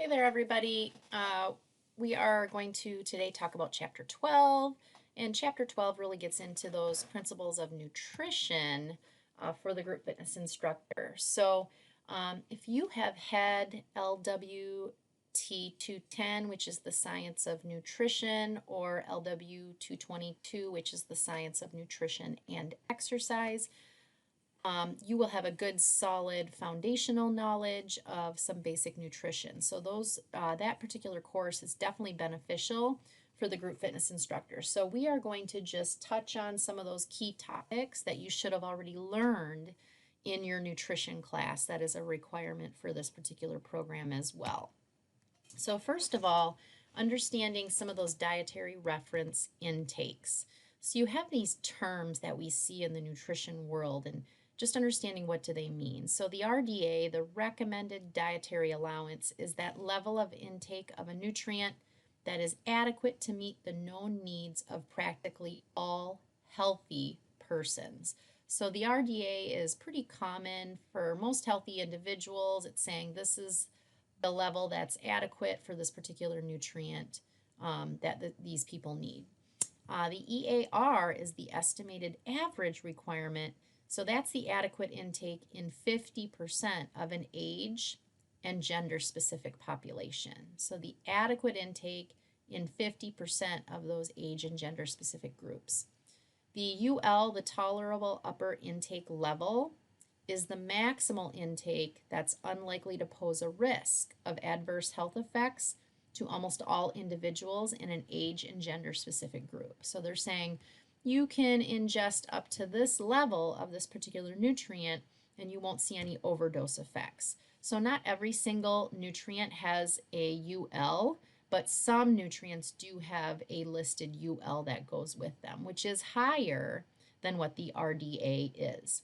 Hey there, everybody. We are going to today talk about Chapter 12, and Chapter 12 really gets into those principles of nutrition for the group fitness instructor. So if you have had LWT 210, which is the science of nutrition, or LW 222, which is the science of nutrition and exercise, you will have a good solid foundational knowledge of some basic nutrition. So that particular course is definitely beneficial for the group fitness instructor. So we are going to just touch on some of those key topics that you should have already learned in your nutrition class. That is a requirement for this particular program as well. So first of all, understanding some of those dietary reference intakes. So you have these terms that we see in the nutrition world, and just understanding what do they mean. So the RDA, the recommended dietary allowance, is that level of intake of a nutrient that is adequate to meet the known needs of practically all healthy persons. So the RDA is pretty common for most healthy individuals. It's saying this is the level that's adequate for this particular nutrient that these people need. The EAR is the estimated average requirement. So that's the adequate intake in 50% of an age and gender specific population. So the adequate intake in 50% of those age and gender specific groups. The UL, the tolerable upper intake level, is the maximal intake that's unlikely to pose a risk of adverse health effects to almost all individuals in an age and gender specific group. So they're saying you can ingest up to this level of this particular nutrient and you won't see any overdose effects. So not every single nutrient has a UL, but some nutrients do have a listed UL that goes with them, which is higher than what the RDA is.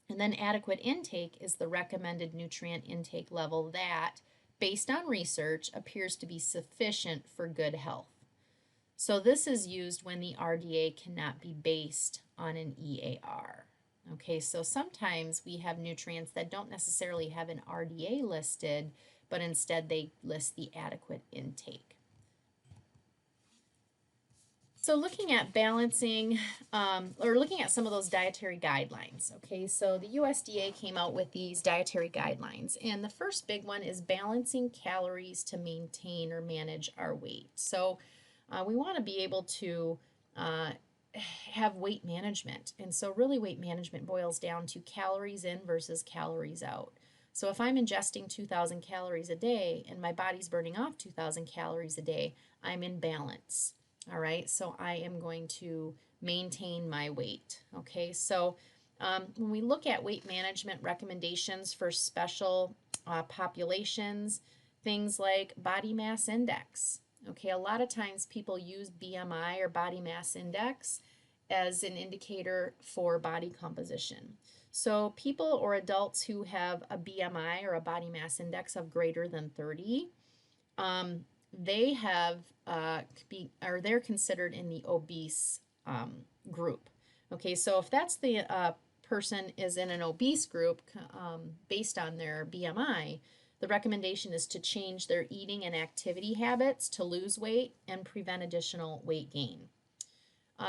And then adequate intake is the recommended nutrient intake level that, based on research, appears to be sufficient for good health. So this is used when the RDA cannot be based on an EAR. Okay, so sometimes we have nutrients that don't necessarily have an RDA listed, but instead they list the adequate intake. So looking at balancing, or looking at some of those dietary guidelines, okay, so the USDA came out with these dietary guidelines, and the first big one is balancing calories to maintain or manage our weight. So we want to be able to have weight management, and so really weight management boils down to calories in versus calories out. So if I'm ingesting 2,000 calories a day and my body's burning off 2,000 calories a day, I'm in balance. All right, so I am going to maintain my weight. Okay, so when we look at weight management recommendations for special populations, things like body mass index. Okay, a lot of times people use BMI or body mass index as an indicator for body composition. So people or adults who have a BMI or a body mass index of greater than 30, they have they're considered in the obese group. Okay, so if that's the person is in an obese group based on their BMI, the recommendation is to change their eating and activity habits to lose weight and prevent additional weight gain.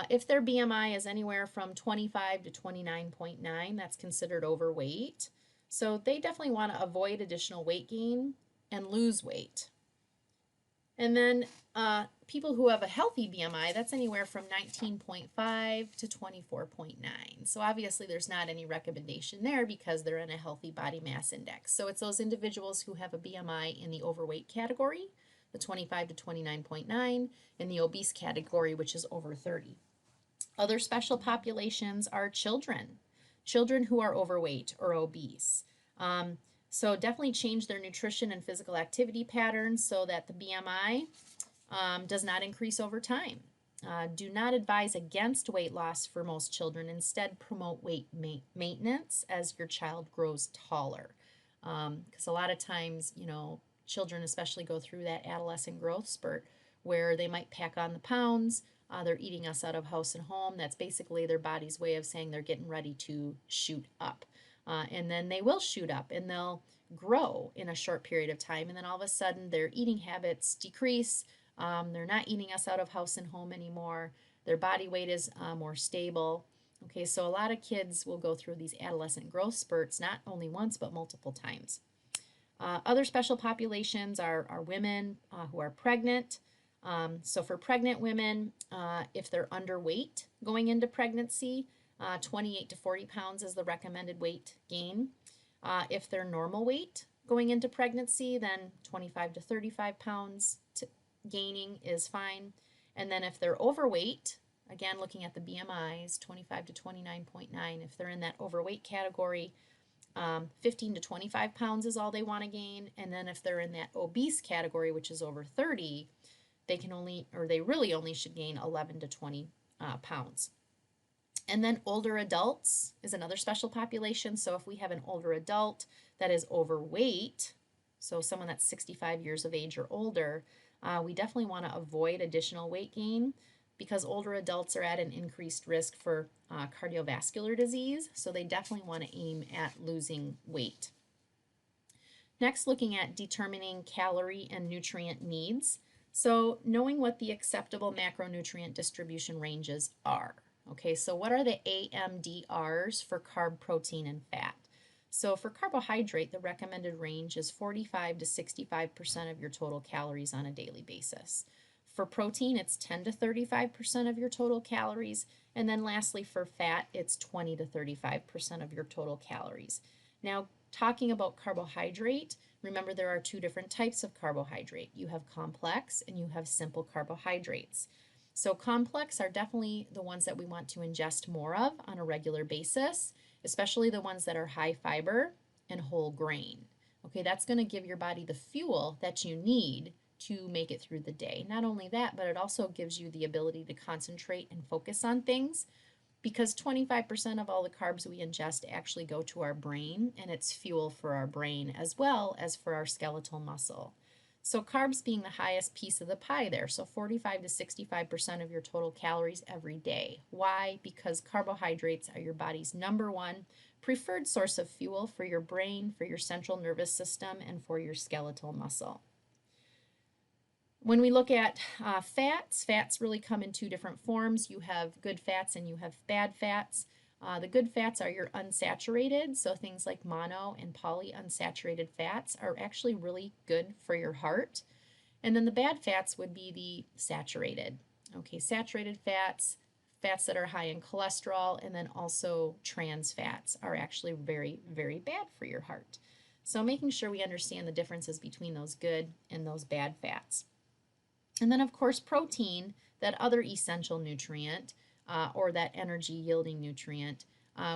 If their BMI is anywhere from 25 to 29.9, that's considered overweight. So they definitely want to avoid additional weight gain and lose weight. And then people who have a healthy BMI, that's anywhere from 19.5 to 24.9. So obviously there's not any recommendation there because they're in a healthy body mass index. So it's those individuals who have a BMI in the overweight category, the 25 to 29.9, and the obese category, which is over 30. Other special populations are children who are overweight or obese. So definitely change their nutrition and physical activity patterns so that the BMI does not increase over time. Do not advise against weight loss for most children. Instead, promote weight maintenance as your child grows taller. Because a lot of times, you know, children especially go through that adolescent growth spurt where they might pack on the pounds. They're eating us out of house and home. That's basically their body's way of saying they're getting ready to shoot up. And then they will shoot up and they'll grow in a short period of time. And then all of a sudden their eating habits decrease. They're not eating us out of house and home anymore. Their body weight is more stable. Okay, so a lot of kids will go through these adolescent growth spurts not only once but multiple times. Other special populations are women who are pregnant. So for pregnant women, if they're underweight going into pregnancy, 28 to 40 pounds is the recommended weight gain. If they're normal weight going into pregnancy, then 25 to 35 pounds gaining is fine. And then if they're overweight, again looking at the BMIs, 25 to 29.9, if they're in that overweight category, 15 to 25 pounds is all they want to gain. And then if they're in that obese category, which is over 30, they really only should gain 11 to 20 pounds. And then older adults is another special population. So if we have an older adult that is overweight, so someone that's 65 years of age or older, we definitely want to avoid additional weight gain because older adults are at an increased risk for cardiovascular disease. So they definitely want to aim at losing weight. Next, looking at determining calorie and nutrient needs. So knowing what the acceptable macronutrient distribution ranges are. Okay, so what are the AMDRs for carb, protein, and fat? So for carbohydrate, the recommended range is 45 to 65% of your total calories on a daily basis. For protein, it's 10 to 35% of your total calories. And then lastly, for fat, it's 20 to 35% of your total calories. Now, talking about carbohydrate, remember there are two different types of carbohydrate. You have complex and you have simple carbohydrates. So complex are definitely the ones that we want to ingest more of on a regular basis, especially the ones that are high fiber and whole grain. Okay, that's going to give your body the fuel that you need to make it through the day. Not only that, but it also gives you the ability to concentrate and focus on things because 25% of all the carbs we ingest actually go to our brain, and it's fuel for our brain as well as for our skeletal muscle. So carbs being the highest piece of the pie there, so 45 to 65% of your total calories every day. Why? Because carbohydrates are your body's number one preferred source of fuel for your brain, for your central nervous system, and for your skeletal muscle. When we look at fats really come in two different forms. You have good fats and you have bad fats. The good fats are your unsaturated, so things like mono and polyunsaturated fats are actually really good for your heart. And then the bad fats would be the saturated. Okay, saturated fats, fats that are high in cholesterol, and then also trans fats are actually very, very bad for your heart. So making sure we understand the differences between those good and those bad fats. And then, of course, protein, that other essential nutrient or that energy yielding nutrient.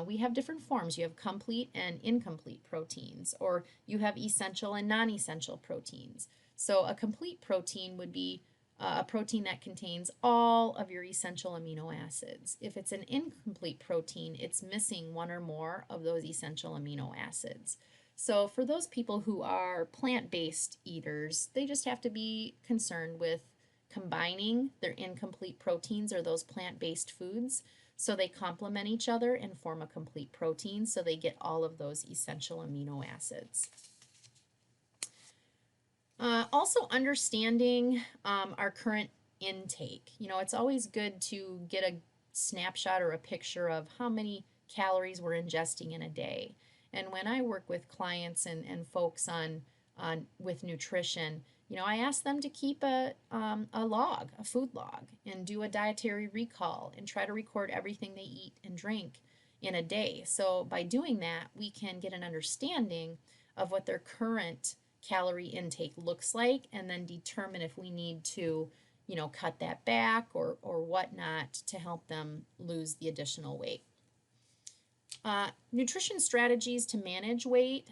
We have different forms. You have complete and incomplete proteins, or you have essential and non-essential proteins. So a complete protein would be a protein that contains all of your essential amino acids. If it's an incomplete protein, it's missing one or more of those essential amino acids. So for those people who are plant-based eaters, they just have to be concerned with combining their incomplete proteins or those plant-based foods so they complement each other and form a complete protein so they get all of those essential amino acids. Also understanding our current intake. You know, it's always good to get a snapshot or a picture of how many calories we're ingesting in a day. And when I work with clients and folks on with nutrition, you know, I ask them to keep a log, a food log, and do a dietary recall and try to record everything they eat and drink in a day. So by doing that, we can get an understanding of what their current calorie intake looks like and then determine if we need to, you know, cut that back or whatnot to help them lose the additional weight. Nutrition strategies to manage weight.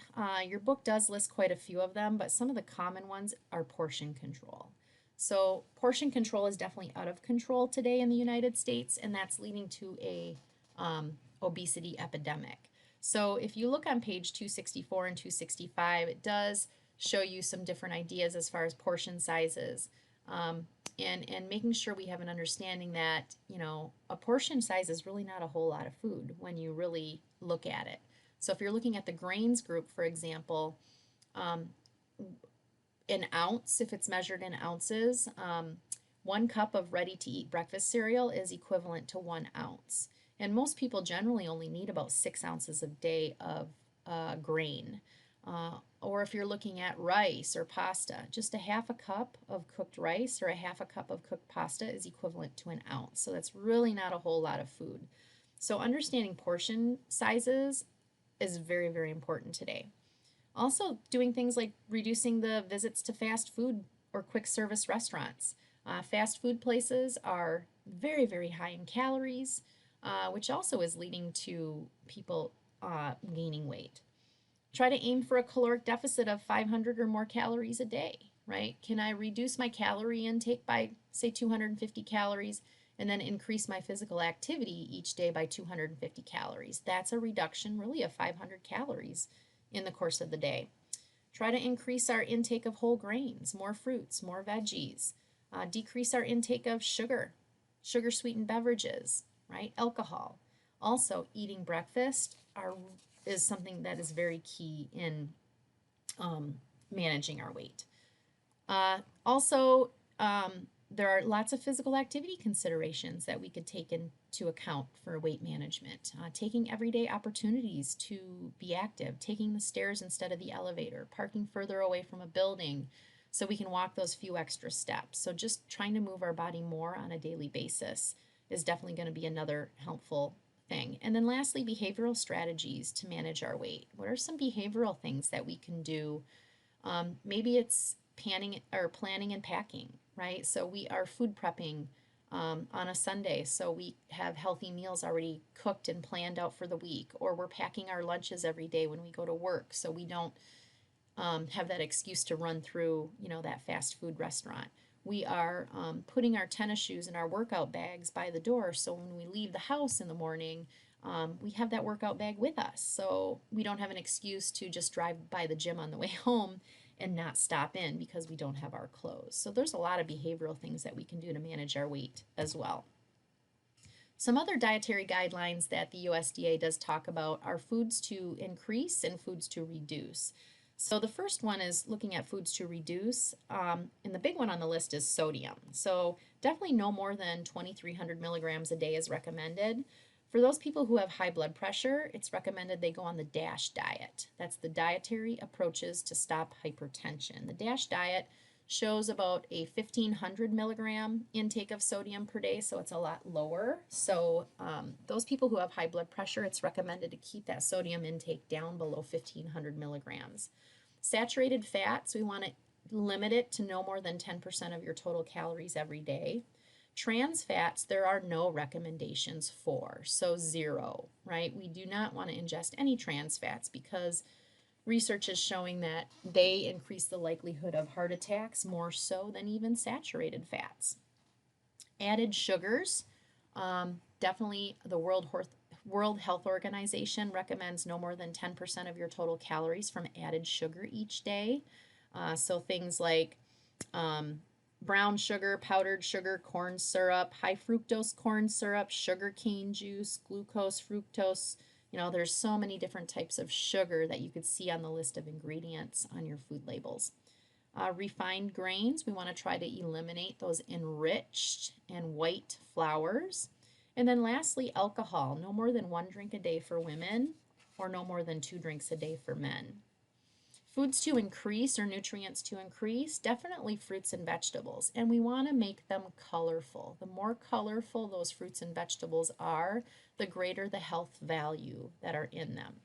Your book does list quite a few of them, but some of the common ones are portion control. So portion control is definitely out of control today in the United States, and that's leading to a obesity epidemic. So if you look on page 264 and 265, it does show you some different ideas as far as portion sizes. And making sure we have an understanding that, you know, a portion size is really not a whole lot of food when you really look at it. So if you're looking at the grains group, for example, um, an ounce, if it's measured in ounces, 1 cup of ready-to-eat breakfast cereal is equivalent to 1 ounce. And most people generally only need about 6 ounces a day of grain. Or if you're looking at rice or pasta, just a half a cup of cooked rice or a half a cup of cooked pasta is equivalent to an ounce. So that's really not a whole lot of food. So understanding portion sizes is very, very important today. Also, doing things like reducing the visits to fast food or quick service restaurants. Fast food places are very, very high in calories, which also is leading to people gaining weight. Try to aim for a caloric deficit of 500 or more calories a day, right? Can I reduce my calorie intake by, say, 250 calories and then increase my physical activity each day by 250 calories? That's a reduction, really, of 500 calories in the course of the day. Try to increase our intake of whole grains, more fruits, more veggies. Decrease our intake of sugar, sugar sweetened beverages, right? Alcohol. Also, eating breakfast is something that is very key in managing our weight. Also, there are lots of physical activity considerations that we could take into account for weight management. Taking everyday opportunities to be active, taking the stairs instead of the elevator, parking further away from a building so we can walk those few extra steps. So just trying to move our body more on a daily basis is definitely going to be another helpful thing. And then lastly, behavioral strategies to manage our weight. What are some behavioral things that we can do? Maybe it's planning and packing, right? So we are food prepping on a Sunday, so we have healthy meals already cooked and planned out for the week, or we're packing our lunches every day when we go to work, so we don't have that excuse to run through, that fast food restaurant. We are putting our tennis shoes and our workout bags by the door, so when we leave the house in the morning, we have that workout bag with us. So we don't have an excuse to just drive by the gym on the way home and not stop in because we don't have our clothes. So there's a lot of behavioral things that we can do to manage our weight as well. Some other dietary guidelines that the USDA does talk about are foods to increase and foods to reduce. So the first one is looking at foods to reduce, and the big one on the list is sodium. So definitely no more than 2,300 milligrams a day is recommended. For those people who have high blood pressure, it's recommended they go on the DASH diet. That's the Dietary Approaches to Stop Hypertension. The DASH diet shows about a 1,500 milligram intake of sodium per day, so it's a lot lower. So those people who have high blood pressure, it's recommended to keep that sodium intake down below 1,500 milligrams. Saturated fats, we want to limit it to no more than 10% of your total calories every day. Trans fats, there are no recommendations for, so 0, right? We do not want to ingest any trans fats because research is showing that they increase the likelihood of heart attacks more so than even saturated fats. Added sugars, definitely the World Health Organization recommends no more than 10% of your total calories from added sugar each day. So things like brown sugar, powdered sugar, corn syrup, high fructose corn syrup, sugar cane juice, glucose, fructose. There's so many different types of sugar that you could see on the list of ingredients on your food labels. Refined grains, we want to try to eliminate those enriched and white flours. And then lastly, alcohol, no more than 1 drink a day for women or no more than 2 drinks a day for men. Foods to increase or nutrients to increase, definitely fruits and vegetables. And we want to make them colorful. The more colorful those fruits and vegetables are, the greater the health value that are in them.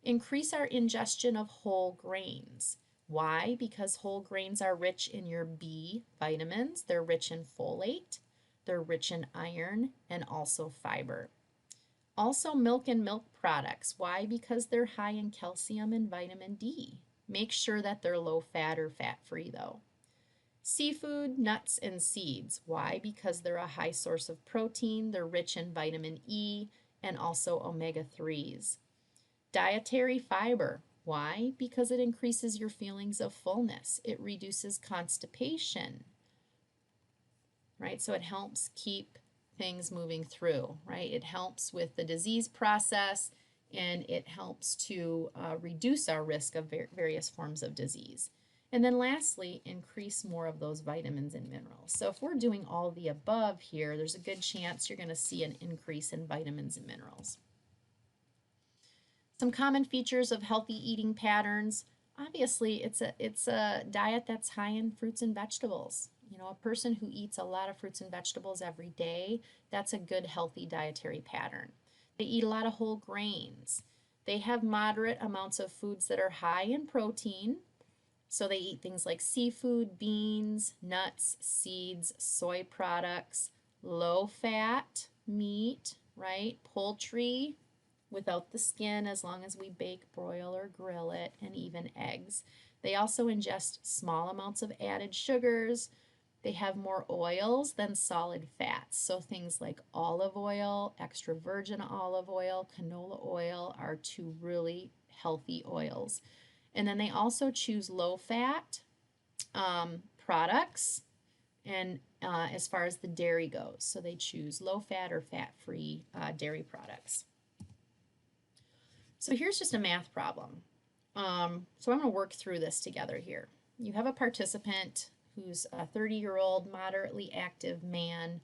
Increase our ingestion of whole grains. Why? Because whole grains are rich in your B vitamins. They're rich in folate. They're rich in iron and also fiber. Also milk and milk products. Why? Because they're high in calcium and vitamin D. Make sure that they're low fat or fat free though. Seafood, nuts, and seeds. Why? Because they're a high source of protein. They're rich in vitamin E and also omega-3s. Dietary fiber. Why? Because it increases your feelings of fullness. It reduces constipation, right? So it helps keep things moving through, right? It helps with the disease process. and it helps to reduce our risk of various forms of disease. And then lastly, increase more of those vitamins and minerals. So if we're doing all the above here, there's a good chance you're going to see an increase in vitamins and minerals. Some common features of healthy eating patterns. Obviously, it's a diet that's high in fruits and vegetables. You know, a person who eats a lot of fruits and vegetables every day, that's a good healthy dietary pattern. They eat a lot of whole grains. They have moderate amounts of foods that are high in protein. So they eat things like seafood, beans, nuts, seeds, soy products, low fat meat, right? Poultry, without the skin as long as we bake, broil, or grill it, and even eggs. They also ingest small amounts of added sugars. They have more oils than solid fats. So things like olive oil, extra virgin olive oil, canola oil are two really healthy oils. And then they also choose low fat products and as far as the dairy goes. So they choose low fat or fat free dairy products. So here's just a math problem. So I'm going to work through this together here. You have a participant who's a 30-year-old moderately active man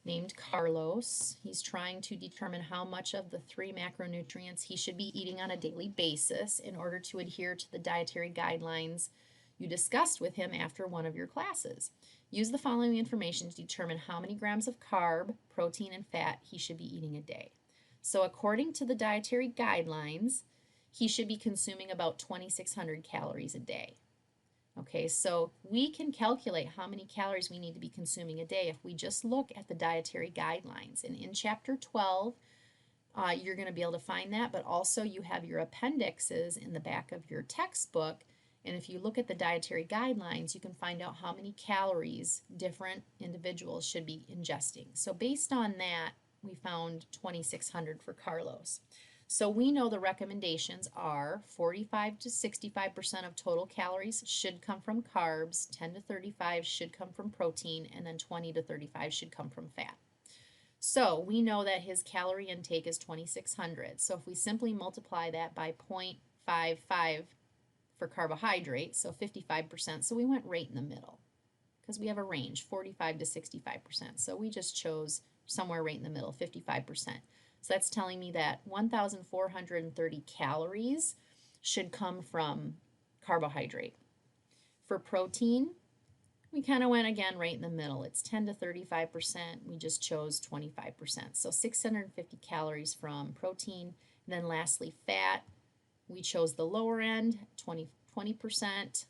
named Carlos. He's trying to determine how much of the 3 macronutrients he should be eating on a daily basis in order to adhere to the dietary guidelines you discussed with him after one of your classes. Use the following information to determine how many grams of carb, protein, and fat he should be eating a day. So according to the dietary guidelines, he should be consuming about 2,600 calories a day. Okay, so we can calculate how many calories we need to be consuming a day if we just look at the dietary guidelines. And in chapter 12, you're going to be able to find that, but also you have your appendixes in the back of your textbook. And if you look at the dietary guidelines, you can find out how many calories different individuals should be ingesting. So based on that, we found 2,600 for Carlos. So we know the recommendations are 45 to 65% of total calories should come from carbs, 10 to 35 should come from protein, and then 20 to 35 should come from fat. So we know that his calorie intake is 2,600. So if we simply multiply that by 0.55 for carbohydrate, so 55%, so we went right in the middle because we have a range, 45 to 65%. So we just chose somewhere right in the middle, 55%. So that's telling me that 1,430 calories should come from carbohydrate. For protein, we kind of went again right in the middle. It's 10 to 35%. We just chose 25%. So 650 calories from protein. And then lastly, fat. We chose the lower end, 20%.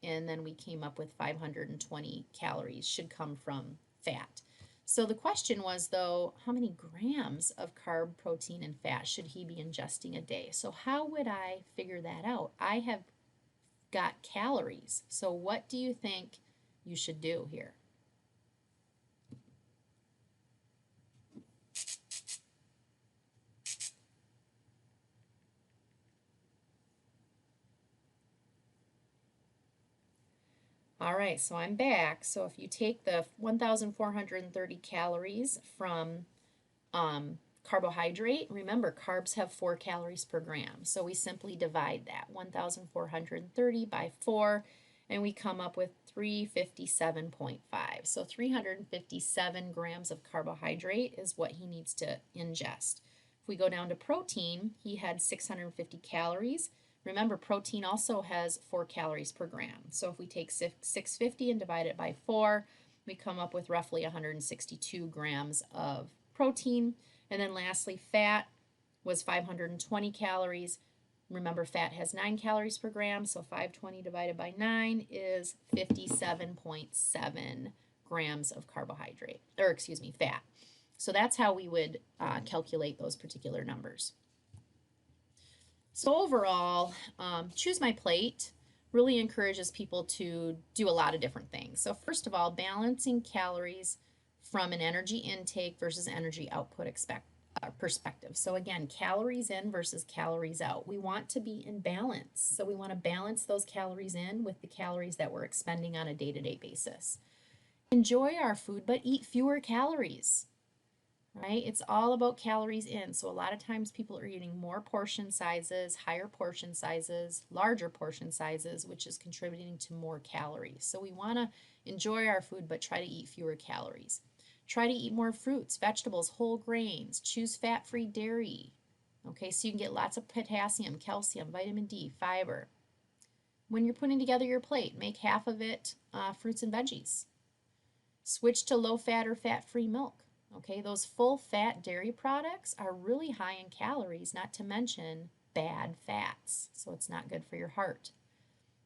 And then we came up with 520 calories should come from fat. So the question was, though, how many grams of carb, protein, and fat should he be ingesting a day? So how would I figure that out? I have got calories. So what do you think you should do here? All right, so I'm back. So if you take the 1,430 calories from carbohydrate, remember carbs have 4 calories per gram. So we simply divide that 1,430 by 4 and we come up with 357.5. So 357 grams of carbohydrate is what he needs to ingest. If we go down to protein, he had 650 calories. Remember, protein also has 4 calories per gram. So if we take 650 and divide it by 4, we come up with roughly 162 grams of protein. And then lastly, fat was 520 calories. Remember, fat has 9 calories per gram, so 520 divided by 9 is 57.7 grams of carbohydrate, or excuse me, fat. So that's how we would calculate those particular numbers. So overall, Choose My Plate really encourages people to do a lot of different things. So first of all, balancing calories from an energy intake versus energy output perspective. So again, calories in versus calories out. We want to be in balance. So we want to balance those calories in with the calories that we're expending on a day-to-day basis. Enjoy our food, but eat fewer calories. right? It's all about calories in. So a lot of times people are eating more portion sizes, higher portion sizes, larger portion sizes, which is contributing to more calories. So we want to enjoy our food, but try to eat fewer calories. Try to eat more fruits, vegetables, whole grains. Choose fat-free dairy. Okay, so you can get lots of potassium, calcium, vitamin D, fiber. When you're putting together your plate, make half of it fruits and veggies. Switch to low-fat or fat-free milk. Okay, those full-fat dairy products are really high in calories, not to mention bad fats, so it's not good for your heart.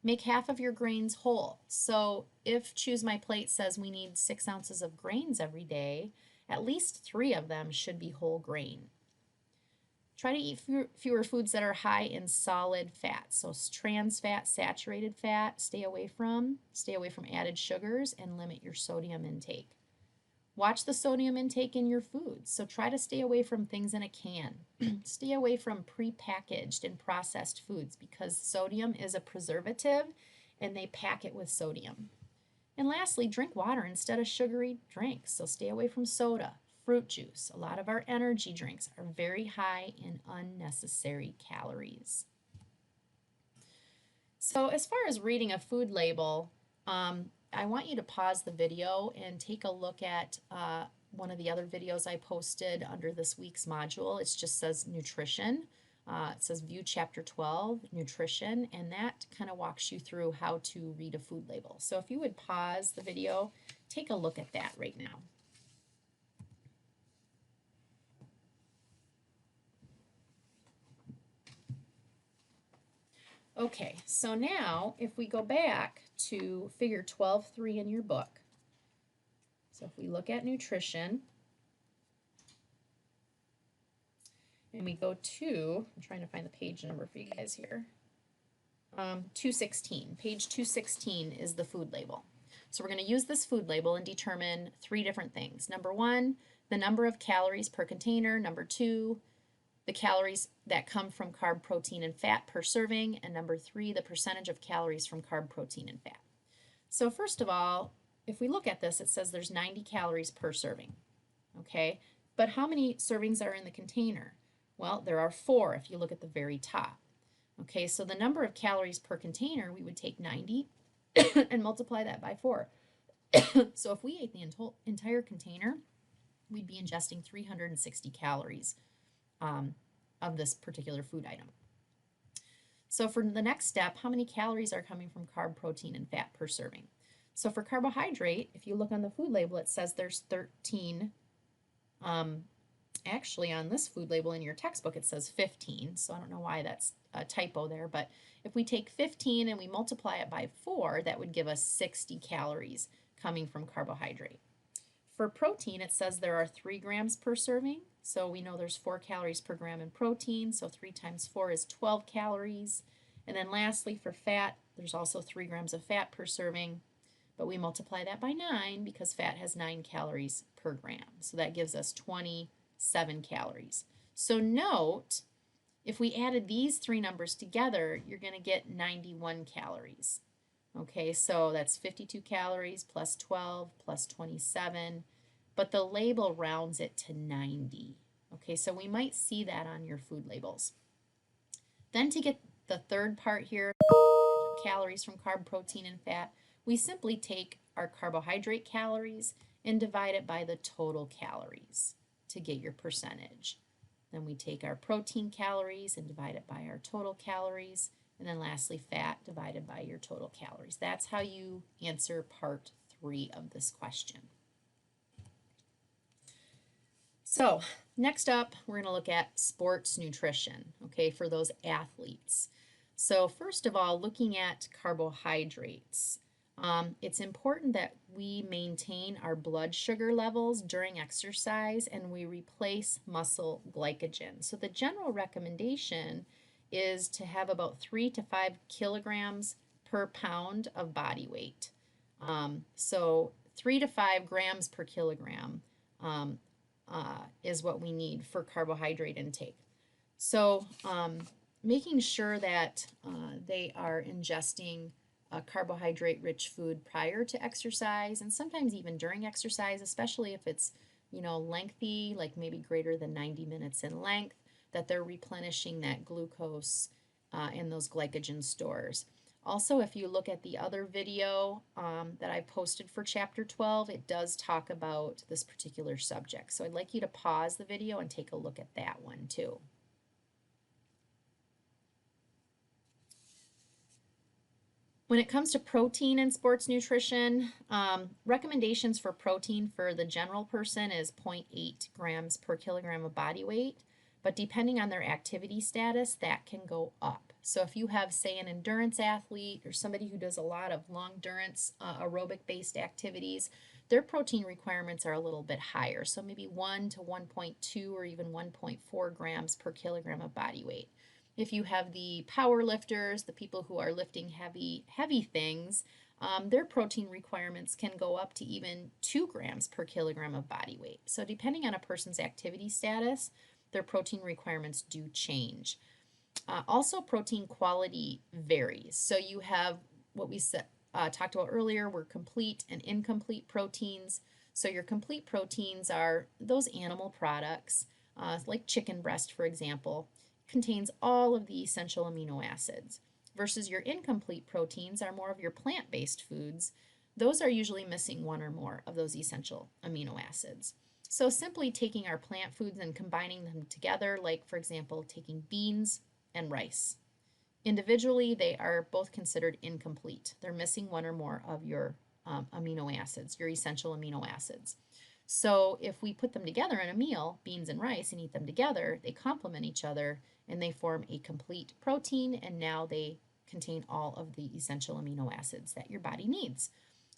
Make half of your grains whole. So if Choose My Plate says we need 6 ounces of grains every day, at least 3 of them should be whole grain. Try to eat fewer foods that are high in solid fats. So trans fat, saturated fat, stay away from added sugars, and limit your sodium intake. Watch the sodium intake in your foods. So try to stay away from things in a can. Stay away from prepackaged and processed foods because sodium is a preservative and they pack it with sodium. And lastly, drink water instead of sugary drinks. So stay away from soda, fruit juice. A lot of our energy drinks are very high in unnecessary calories. So as far as reading a food label, I want you to pause the video and take a look at one of the other videos I posted under this week's module. It just says nutrition. It says view chapter 12, nutrition, and that kind of walks you through how to read a food label. So if you would pause the video, take a look at that right now. Okay, so now if we go back to figure 12.3 in your book, so if we look at nutrition, and we go to, I'm trying to find the page number for you guys here, 216. Page 216 is the food label. So we're going to use this food label and determine 3 different things. Number 1, the number of calories per container. Number 2, the calories that come from carb, protein, and fat per serving. And number 3, the percentage of calories from carb, protein, and fat. So first of all, if we look at this, it says there's 90 calories per serving. Okay, but how many servings are in the container? Well, there are 4 if you look at the very top. Okay, so the number of calories per container, we would take 90 and multiply that by 4. So if we ate the entire container, we'd be ingesting 360 calories of this particular food item. So for the next step, how many calories are coming from carb, protein, and fat per serving? So for carbohydrate, if you look on the food label, it says there's 13. Actually, on this food label in your textbook, it says 15. So I don't know why that's a typo there. But if we take 15 and we multiply it by 4, that would give us 60 calories coming from carbohydrate. For protein, it says there are 3 grams per serving. So we know there's 4 calories per gram in protein. So 3 times 4 is 12 calories. And then lastly, for fat, there's also 3 grams of fat per serving. But we multiply that by 9 because fat has 9 calories per gram. So that gives us 27 calories. So note, if we added these 3 numbers together, you're going to get 91 calories. Okay, so that's 52 calories plus 12 plus 27, but the label rounds it to 90. Okay, so we might see that on your food labels. Then to get the third part here, calories from carb, protein, and fat, we simply take our carbohydrate calories and divide it by the total calories to get your percentage. Then we take our protein calories and divide it by our total calories. And then lastly, fat divided by your total calories. That's how you answer part 3 of this question. So next up, we're going to look at sports nutrition, okay, for those athletes. So first of all, looking at carbohydrates. It's important that we maintain our blood sugar levels during exercise and we replace muscle glycogen. So the general recommendation is to have about 3 to 5 kilograms per pound of body weight. So 3 to 5 grams per kilogram is what we need for carbohydrate intake. So making sure that they are ingesting carbohydrate-rich food prior to exercise and sometimes even during exercise, especially if it's lengthy, like maybe greater than 90 minutes in length, that they're replenishing that glucose in those glycogen stores. Also, if you look at the other video that I posted for chapter 12, it does talk about this particular subject. So I'd like you to pause the video and take a look at that one too. When it comes to protein in sports nutrition, recommendations for protein for the general person is 0.8 grams per kilogram of body weight, but depending on their activity status, that can go up. So if you have, say, an endurance athlete or somebody who does a lot of long endurance aerobic-based activities, their protein requirements are a little bit higher. So maybe 1 to 1.2 or even 1.4 grams per kilogram of body weight. If you have the power lifters, the people who are lifting heavy things, their protein requirements can go up to even 2 grams per kilogram of body weight. So depending on a person's activity status, their protein requirements do change. Also, protein quality varies. So you have what we talked about earlier were complete and incomplete proteins. So your complete proteins are those animal products, like chicken breast, for example, contains all of the essential amino acids, versus your incomplete proteins are more of your plant-based foods. Those are usually missing one or more of those essential amino acids. So simply taking our plant foods and combining them together, like for example, taking beans and rice. Individually, they are both considered incomplete. They're missing one or more of your amino acids, your essential amino acids. So if we put them together in a meal, beans and rice, and eat them together, they complement each other and they form a complete protein, and now they contain all of the essential amino acids that your body needs.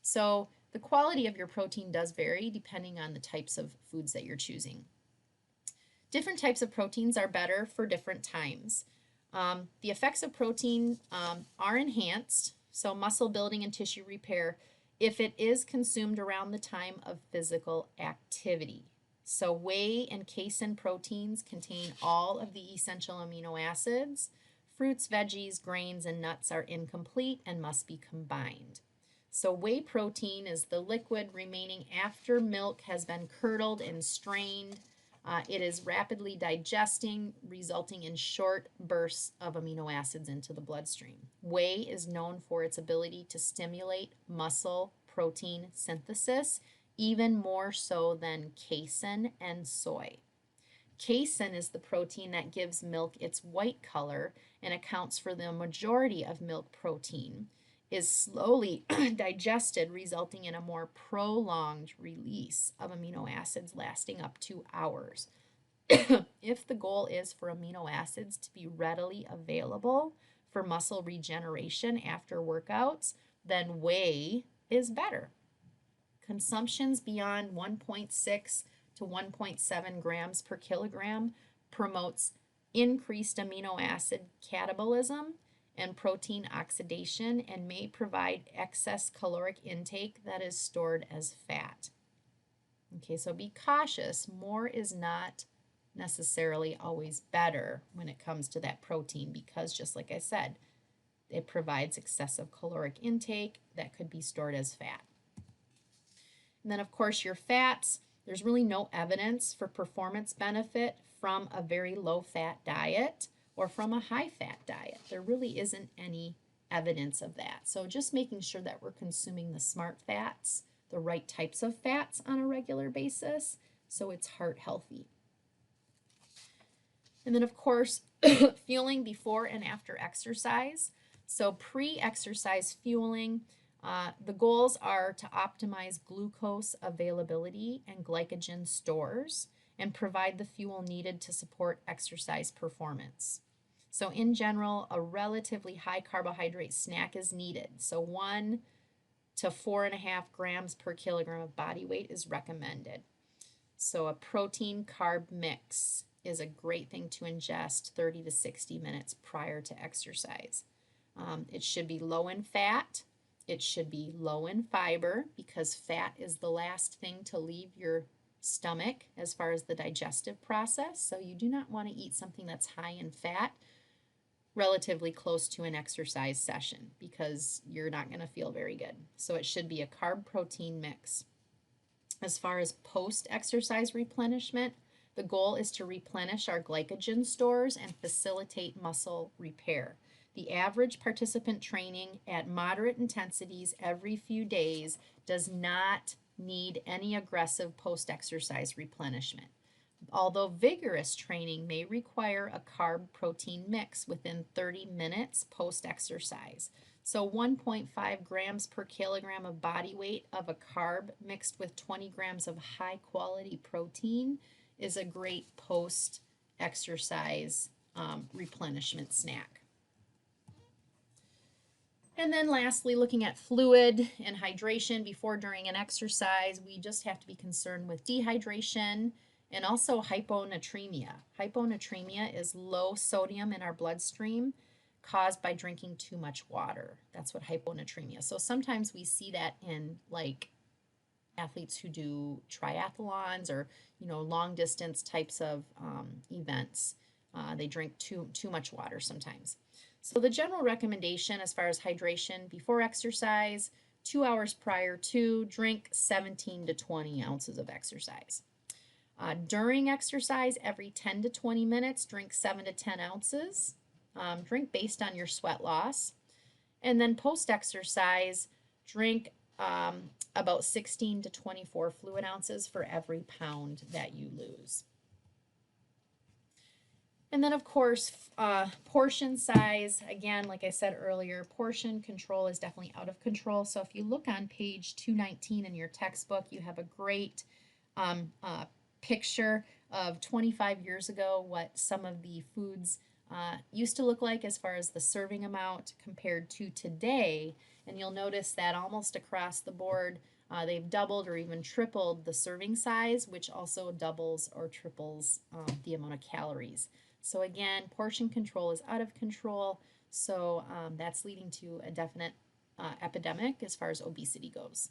So the quality of your protein does vary depending on the types of foods that you're choosing. Different types of proteins are better for different times. The effects of protein are enhanced, so muscle building and tissue repair, if it is consumed around the time of physical activity. So whey and casein proteins contain all of the essential amino acids. Fruits, veggies, grains, and nuts are incomplete and must be combined. So whey protein is the liquid remaining after milk has been curdled and strained. It is rapidly digesting, resulting in short bursts of amino acids into the bloodstream. Whey is known for its ability to stimulate muscle protein synthesis, even more so than casein and soy. Casein is the protein that gives milk its white color and accounts for the majority of milk protein, is slowly digested, resulting in a more prolonged release of amino acids lasting up to hours. If the goal is for amino acids to be readily available for muscle regeneration after workouts, then whey is better. Consumptions beyond 1.6 to 1.7 grams per kilogram promotes increased amino acid catabolism and protein oxidation and may provide excess caloric intake that is stored as fat. Okay, so be cautious. More is not necessarily always better when it comes to that protein because, just like I said, it provides excessive caloric intake that could be stored as fat. And then, of course, your fats, there's really no evidence for performance benefit from a very low-fat diet or from a high-fat diet. There really isn't any evidence of that. So just making sure that we're consuming the smart fats, the right types of fats on a regular basis, so it's heart healthy. And then, of course, fueling before and after exercise. So pre-exercise fueling, the goals are to optimize glucose availability and glycogen stores and provide the fuel needed to support exercise performance. So in general, a relatively high carbohydrate snack is needed. So 1 to 4.5 grams per kilogram of body weight is recommended. So a protein carb mix is a great thing to ingest 30 to 60 minutes prior to exercise. It should be low in fat. It should be low in fiber because fat is the last thing to leave your stomach as far as the digestive process. So you do not want to eat something that's high in fat relatively close to an exercise session because you're not going to feel very good. So it should be a carb protein mix. As far as post-exercise replenishment, the goal is to replenish our glycogen stores and facilitate muscle repair. The average participant training at moderate intensities every few days does not need any aggressive post-exercise replenishment. Although vigorous training may require a carb protein mix within 30 minutes post exercise. So 1.5 grams per kilogram of body weight of a carb mixed with 20 grams of high quality protein is a great post exercise replenishment snack. And then lastly, looking at fluid and hydration before, during, and exercise, we just have to be concerned with dehydration and also hyponatremia. Hyponatremia is low sodium in our bloodstream caused by drinking too much water. That's what hyponatremia. So sometimes we see that in like athletes who do triathlons or long distance types of events. They drink too much water sometimes. So the general recommendation as far as hydration before exercise, 2 hours prior to, drink 17 to 20 ounces of exercise. During exercise, every 10 to 20 minutes, drink 7 to 10 ounces. Drink based on your sweat loss. And then post-exercise, drink about 16 to 24 fluid ounces for every pound that you lose. And then, of course, portion size. Again, like I said earlier, portion control is definitely out of control. So if you look on page 219 in your textbook, you have a great picture of 25 years ago what some of the foods used to look like as far as the serving amount compared to today. And you'll notice that almost across the board, they've doubled or even tripled the serving size, which also doubles or triples the amount of calories. So again, portion control is out of control. So that's leading to a definite epidemic as far as obesity goes.